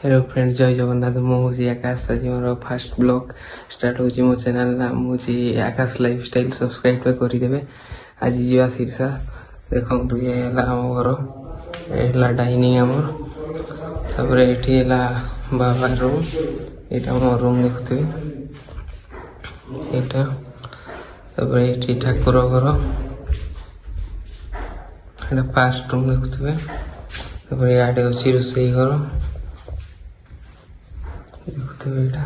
Hello friends, जय जगन्नाथ। मुझे आकाश। आज मोर फास्ट ब्लॉग स्टार्ट हो मो चैनल नाम मुझे आकाश लाइफस्टाइल। सब्सक्राइब करदे। आज जा शीर्षा देखो ये घर है डाइनिंग आमर ये बाबा रूम यहाँ मो रूम देखते ये ठाकुर घर ये फास्ट रूम देखते इे अच्छी रोसई घर देखुवे यहाँ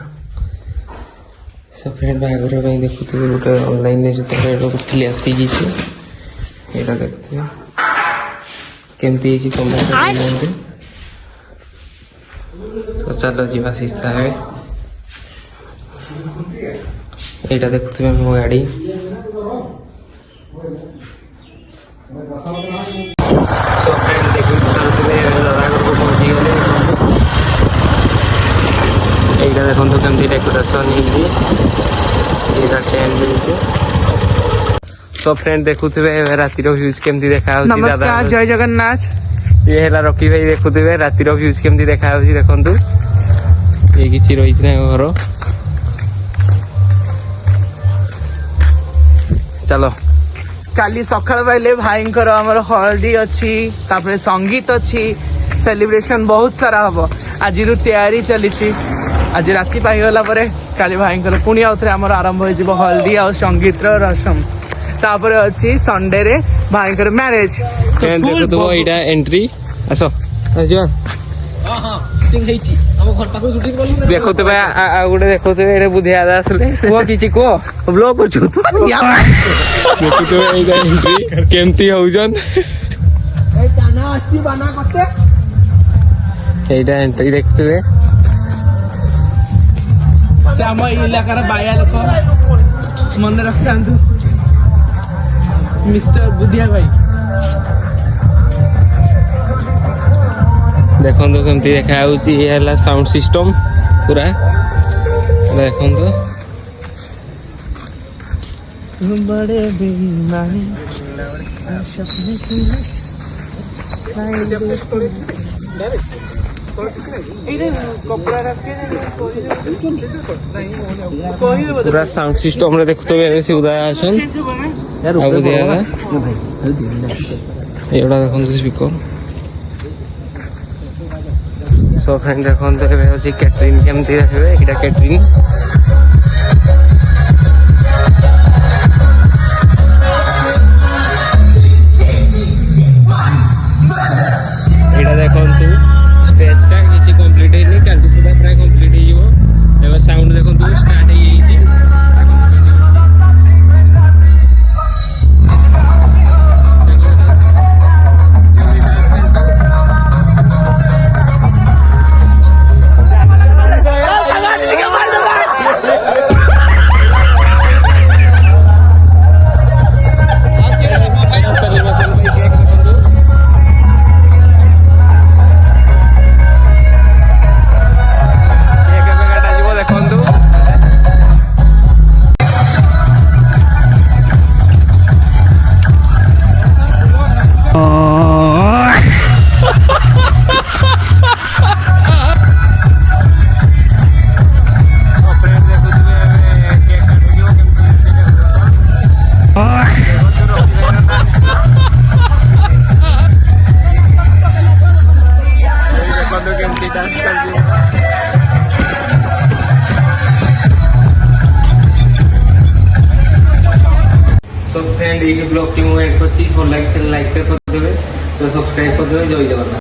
सब फ्रेंड बाहर देखुवे गोटे ऑनलाइन जो उठिली आसी यहाँ देखते केमती कमेंट तो चलो जीवा शीशा है यहाँ देखुवे मो गाड़ी सब फ्रेंड देखते दादा घर को पहुँची गले এইটা দেখুন তো কেমতি ডেকোরেশন ହେଇଛି ଏଇଟା ଟେଣ୍ଟ ଦେଇଛି। ସୋ ଫ୍ରେଣ୍ଡ ଦେଖୁଥିବେ ରାତିର ଭ୍ୟୁଜ କେମତି ଦେଖାଯାଉଛି। ନମସ୍କାର, ଜୟ ଜଗନ୍ନାଥ। ଇଏ ହେଲା ରକି ଭାଇ। ଦେଖୁଥିବେ ରାତିର ଭ୍ୟୁଜ କେମତି ଦେଖାଯାଉଛି ଦେଖନ୍ତୁ। ଇଏ କିଛି ରହିଛି ନା ଘର। ଚାଲ କାଲି ସକାଳ ପାଇଲେ ଭାଇଙ୍କର ଆମର ହଳଦୀ ଅଛି, ତାପରେ ସଙ୍ଗୀତ ଅଛି, ସେଲିବ୍ରେସନ ବହୁତ ସାରା ହବ। ଆଜିରୁ ତୟାରୀ ଚାଲିଛି। आज राति पाइगला काली भाई पुणी आउ थे आमर आरंभ हो हल्दी आ संगीत रसम तापर अच्छी संडे रे भाई मैरेज एंट्री आस देखुवे गोटे देखुवे बुधिया आसले किसी कह ब्लॉग एंट्री केमती होजन एंट्री देखुवे आम इलाकार बाया लोक मन रखता मिस्टर बुधिया भाई। देखो केमती देखा साउंड सिस्टम पूरा देखो बड़े पूरा साउंड सिस्टम रे देखते उदय आसन एटा देखो स्पीकर। सो फ्रेंड देखो कैटरिंग केमती देखिए यहाँ कैटरिंग यहाँ देखु स्टेजटा किसी कंप्लीट है काली सुधा प्राय कंप्लीट हो साउंड देखो स्टार्ट हो ब्लॉग की मुझे लाइक कर देवे, सब्सक्राइब कर देवे। जय जगन्नाथ।